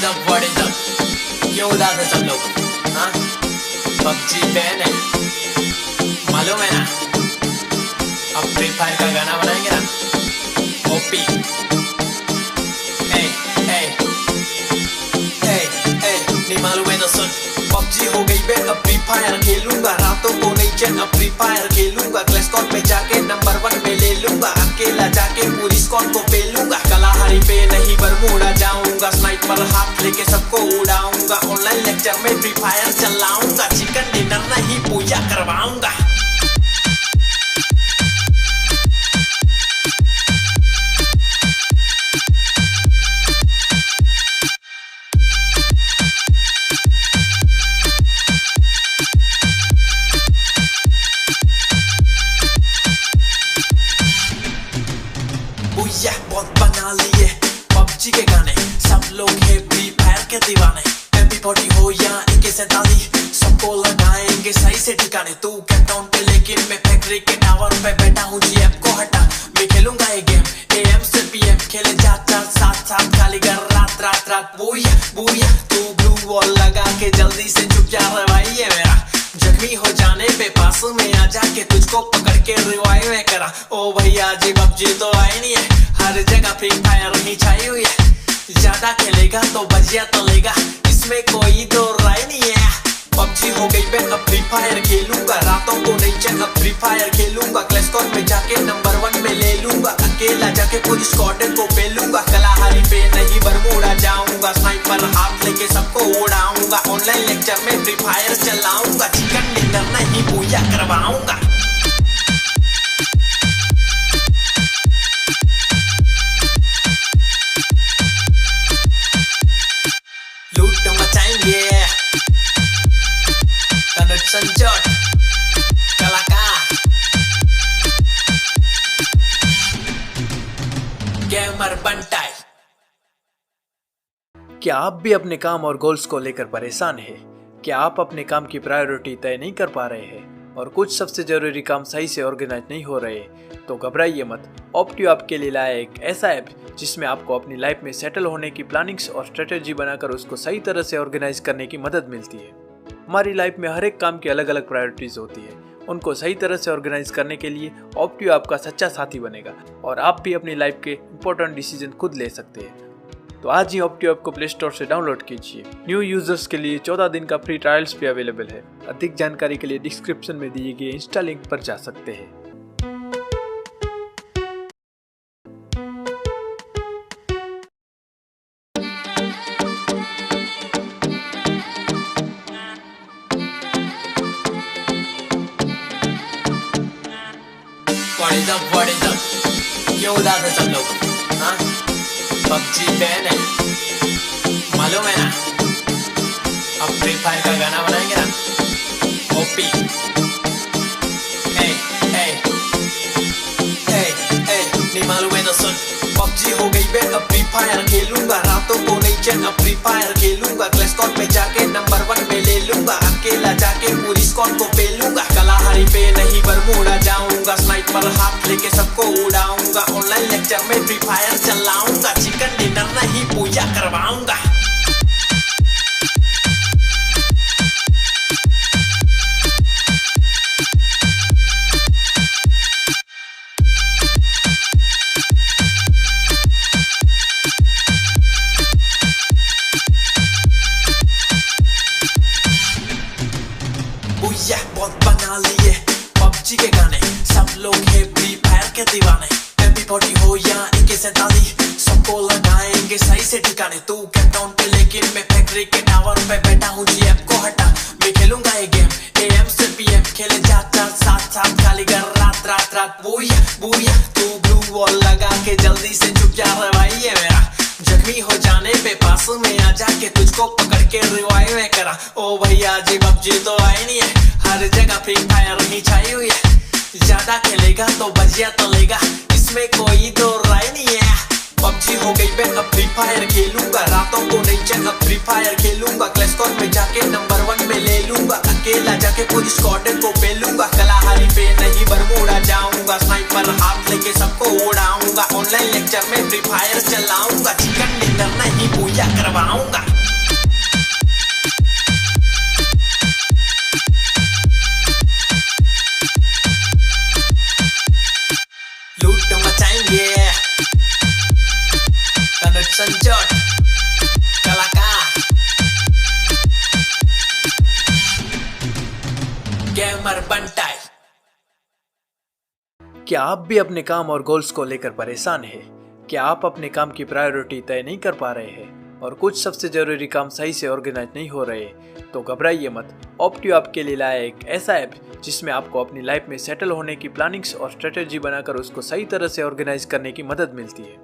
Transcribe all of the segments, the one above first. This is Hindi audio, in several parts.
What is up? क्यों उदास है सब लोग? हाँ, पबजी बैन है, मालूम है ना? अब फ्री फायर का गाना बनाएंगे ना? ओपी, नहीं मालूम है तो सुन। पबजी हो गई बैन, अब फ्री फायर खेलूंगा, रातों को नहीं चैन, अब फ्री फायर खेलूंगा, क्लैश स्क्वाड पे जाके नंबर 1 पे ले लूंगा, अकेला जाके पूरी स्क्वाड को पेलूंगा, कलाहारी पे नहीं बरमूडा जाऊंगा, स्नाइपर हाथ लेके सबको उड़ाऊंगा, ऑनलाइन लेक्चर में फ्री फायर चलाऊंगा, चिकन डिनर नहीं पूजा करवाऊंगा। बहुत बना लिए पबजी के गाने, सब लोग है फ्री फायर के दीवाने, MP40 हो या AK-47 सबको लगाएंगे सही से ठिकाने। तू कैपटाउन पे लेकिन मैं फैक्ट्री के टावर पे बैठा हूँ, GF को हटा मैं खेलूंगा ये गेम, AM से PM खेले जा साथ खाली कर रात रात रात। बुया तू ब्लू वॉल लगा के जल्दी से चुप जा रे भाई, ये मेरा जख्मी हो जाने पे पास में आ जाके तुझको पकड़ के रिवाइव में करा। ओ भैया जी पबजी तो आई नहीं है, हर जगह फ्री फायर ही छाई हुई है, ज्यादा खेलेगा तो बजिया तलेगा, इसमें कोई दो राय नहीं है। पबजी हो गई बैन, अब फ्री फायर खेलूंगा, रातों को नहीं चैन, अब फ्री फायर खेलूंगा, क्लैश स्क्वाड में जाके नंबर 1 में ले लूंगा, अकेला जाके पूरी स्क्वाड को पेलूंगा, कलाहारी पे नहीं बरमूडा जाऊंगा, स्नाइपर हाथ लेके सबको उड़ाऊंगा, ऑनलाइन लेक्चर में फ्री फायर चलाऊंगा, चिकन डिनर नहीं पूजा करवाऊंगा। लूट मचाएंगे तनुज संजोट कलाकार गेमर बंटाई। क्या आप भी अपने काम और गोल्स को लेकर परेशान हैं? क्या आप अपने काम की प्रायोरिटी तय नहीं कर पा रहे हैं और कुछ सबसे जरूरी काम सही से ऑर्गेनाइज नहीं हो रहे? तो घबराइए मत, ऑप्टियो आपके लिए लाया एक ऐसा ऐप जिसमें आपको अपनी लाइफ में सेटल होने की प्लानिंग्स और स्ट्रेटेजी बनाकर उसको सही तरह से ऑर्गेनाइज करने की मदद मिलती है। हमारी लाइफ में हर एक काम की अलग अलग प्रायोरिटीज होती है, उनको सही तरह से ऑर्गेनाइज करने के लिए ऑप्टियो आपका सच्चा साथी बनेगा और आप भी अपनी लाइफ के इंपॉर्टेंट डिसीजन खुद ले सकते हैं। तो आज ही ऑप्टियो ऐप को प्ले स्टोर से डाउनलोड कीजिए। न्यू यूजर्स के लिए 14 दिन का फ्री ट्रायल्स भी अवेलेबल है। अधिक जानकारी के लिए डिस्क्रिप्शन में दिए गए इंस्टा लिंक पर जा सकते हैं। What is up? क्यों उदास है सब लोग? हाँ, पबजी बैन है, मालूम है ना? अब फ्री फायर का गाना बनाएंगे ना? ओपी, नहीं मालूम है तो सुन। पबजी हो गई बैन, अब फ्री फायर खेलूंगा, रातों को नहीं चैन, अब फ्री फायर खेलूंगा, क्लैश स्क्वाड पे जाके नंबर 1 पे ले लूंगा, अकेला जाके पूरी स्क्वाड को पेलूंगा, कलाहारी पे नहीं बरमूडा जाऊंगा, स्नाइपर हाथ लेके सबको उड़ाऊंगा, ऑनलाइन लेक्चर में फ्री फायर चलाऊंगा, चिकन डिनर नहीं पूजा करवाऊंगा। बहुत बना लिए पबजी के गाने, सब लोग है फ्री फायर के दीवाने, MP40 हो या AK-47 सबको लगाएंगे सही से ठिकाने। तू कैपटाउन पे लेकिन मैं फैक्ट्री के टावर पे बैठा हूँ, GF को हटा मैं खेलूंगा ये गेम, AM से PM खेले जा साथ खाली कर रात रात रात। बुया तू ब्लू वॉल लगा के जल्दी से चुप जा रे भाई, ये मेरा जख्मी हो जाने पे पास में आ जाके तुझको पकड़ के रिवाइव में करा। ओ भैया जी पबजी तो आई नहीं है, हर जगह फ्री फायर ही छाई हुई है, ज्यादा खेलेगा तो बजिया तलेगा, इसमें कोई दो राय नहीं है। पबजी हो गई मैं अब फ्री फायर खेलूंगा, रातों को नहीं चैन अब फ्री फायर खेलूंगा, क्लैश स्क्वाड में जाके नंबर 1 में ले लूंगा, अकेला जाके पूरी स्क्वाड को पेलूंगा, कलाहारी पे नहीं बरमूडा जाऊंगा, स्नाइपर हाथ लेके सबको उड़ाऊंगा, ऑनलाइन लेक्चर में फ्री फायर चलाऊंगा, चिकन डिनर नहीं पूजा करवाऊंगा। लूट मचाएंगे तनुज संजोट कलाकार गेमर बंटाई। क्या आप भी अपने काम और गोल्स को लेकर परेशान हैं? क्या आप अपने काम की प्रायोरिटी तय नहीं कर पा रहे हैं और कुछ सबसे जरूरी काम सही से ऑर्गेनाइज नहीं हो रहे? तो घबराइए मत। ऑप्टियो आपके लिए लाया एक ऐसा ऐप जिसमें आपको अपनी लाइफ में सेटल होने की प्लानिंग्स और स्ट्रेटेजी बनाकर उसको सही तरह से ऑर्गेनाइज करने की मदद मिलती है।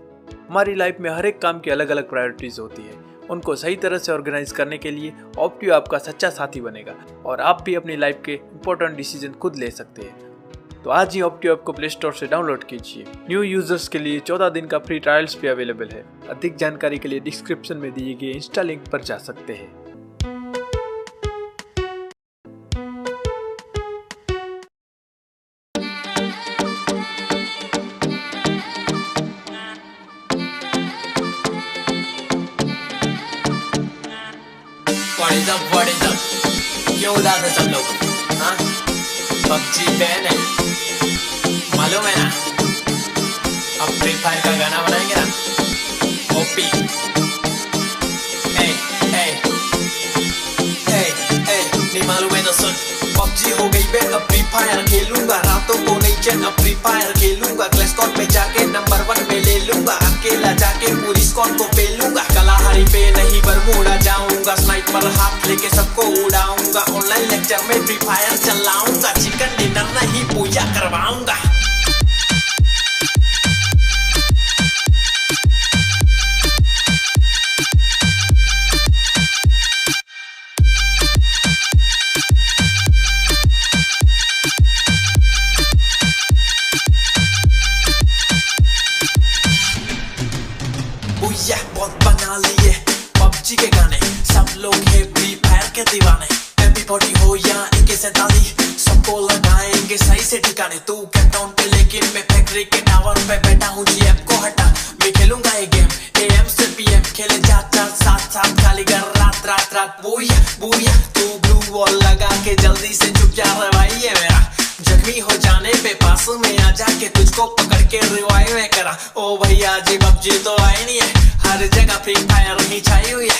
हमारी लाइफ में हर एक काम की अलग अलग प्रायोरिटीज होती है। उनको सही तरह से ऑर्गेनाइज करने के लिए ऑप्टियो आपका सच्चा साथी बनेगा और आप भी अपनी लाइफ के इंपॉर्टेंट डिसीजन खुद ले सकते हैं। तो आज ही ऑप्टियो ऐप को प्ले स्टोर से डाउनलोड कीजिए। न्यू यूजर्स के लिए 14 दिन का फ्री ट्रायल्स भी अवेलेबल है। अधिक जानकारी के लिए डिस्क्रिप्शन में दिए गए इंस्टा लिंक पर जा सकते हैं। What is up? क्यों उदास है सब लोग? हाँ? पबजी बैन है, मालूम है ना? अब फ्री फायर का गाना बनाएंगे ना? ओपी नहीं मालूम है तो सुन। पबजी हो गई मैं अब फ्री फायर खेलूंगा, रातों को नहीं चैन अब फ्री फायर खेलूंगा, क्लैश स्क्वाड में जाके नंबर 1 में ले लूंगा, अकेला जाके पूरी स्क्वाड को पेलूंगा, कलाहारी पे नहीं बरमूडा जाऊंगा, स्नाइपर हाथ लेके सबको उड़ाऊंगा, ऑनलाइन लेक्चर में फ्री फायर चलाऊंगा, चिकन डिनर नहीं पूजा करवाऊंगा। बहुत बना लिए पबजी के गाने, सब लोग है फ्री फायर के दीवाने, MP40 हो या AK-47 सबको लगाएंगे सही से ठिकाने, तू कैपटाउन पे लेकिन मैं फैक्ट्री के टावर पे बैठा हूँ, GF को हटा मैं खेलूंगा ये गेम, AM से PM खेले जा साथ खाली कर रात बुया तू ब्लू वॉल लगा के जल्दी से चुप जा रे भाई ये मेरा, जख्मी हो जाने पे पास में आ जाके तुझको पकड़ के रिवाइव में करा, ओ भैया जी पबजी तो आई नहीं है, हर जगह फ्री फायर ही छाई हुई है,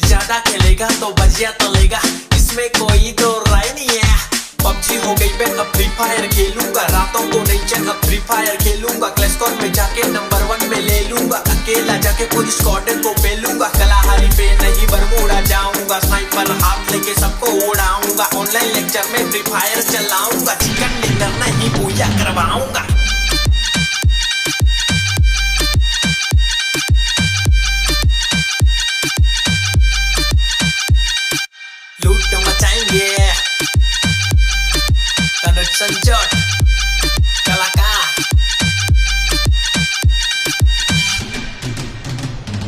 ज्यादा खेलेगा तो बजिया तलेगा, इसमें कोई दो राय नहीं है। पबजी हो गई मैं अब फ्री फायर खेलूंगा, रातों को नहीं चैन अब फ्री फायर खेलूंगा, क्लैश स्क्वाड में जाके नंबर 1 में ले लूंगा, अकेला जाके पूरी स्क्वाड को पेलूंगा, कलाहारी पे नहीं बरमूडा जाऊंगा, स्नाइपर हाथ लेके सबको उड़ाऊंगा, ऑनलाइन लेक्चर में फ्री फायर चलाऊंगा, चिकन डिनर नहीं पूजा करवाऊंगा। लूट मचाएंगे तनुज संजोट कलाकार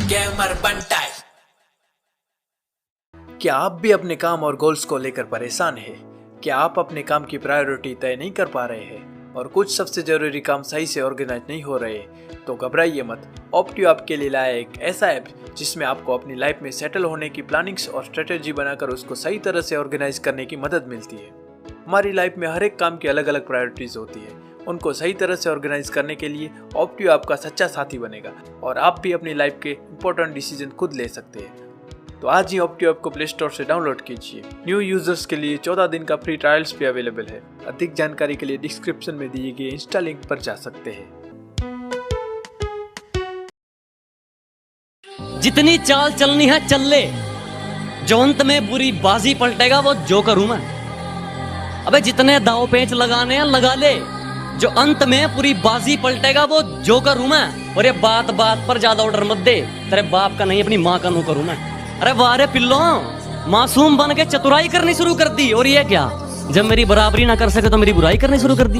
गेमर बंटाई। क्या आप भी अपने काम और गोल्स को लेकर परेशान हैं? क्या आप अपने काम की प्रायोरिटी तय नहीं कर पा रहे हैं और कुछ सबसे जरूरी काम सही से ऑर्गेनाइज नहीं हो रहे? तो घबराइए मत। ऑप्टियो आपके लिए लाया एक ऐसा ऐप जिसमें आपको अपनी लाइफ में सेटल होने की प्लानिंग्स और स्ट्रेटेजी बनाकर उसको सही तरह से ऑर्गेनाइज करने की मदद मिलती है। हमारी लाइफ में हर एक काम की अलग अलग प्रायोरिटीज होती है। उनको सही तरह से ऑर्गेनाइज करने के लिए ऑप्टियो आपका सच्चा साथी बनेगा और आप भी अपनी लाइफ के इंपॉर्टेंट डिसीजन खुद ले सकते हैं। तो आज ही ऑप्टियो ऐप को प्ले स्टोर से डाउनलोड कीजिए। न्यू यूजर्स के लिए 14 दिन का फ्री ट्रायल्स भी अवेलेबल है। अधिक जानकारी के लिए डिस्क्रिप्शन में दिए गए इंस्टा लिंक पर जा सकते हैं। जितनी चाल चलनी है चल ले, जो अंत में बुरी बाजी पलटेगा वो जोकर हूं मैं। अबे जितने दाव पेच लगाने हैं लगा ले, जो अंत में पूरी बाजी पलटेगा वो जोकर हूं मैं। और ये बात बात पर ज्यादा ऑर्डर मत दे, तेरे बाप का नहीं अपनी माँ का नौकर हूं मैं। अरे वारे पिल्लो, मासूम बन के चतुराई करनी शुरू कर दी, और ये क्या, जब मेरी बराबरी ना कर सके तो मेरी बुराई करनी शुरू कर दी।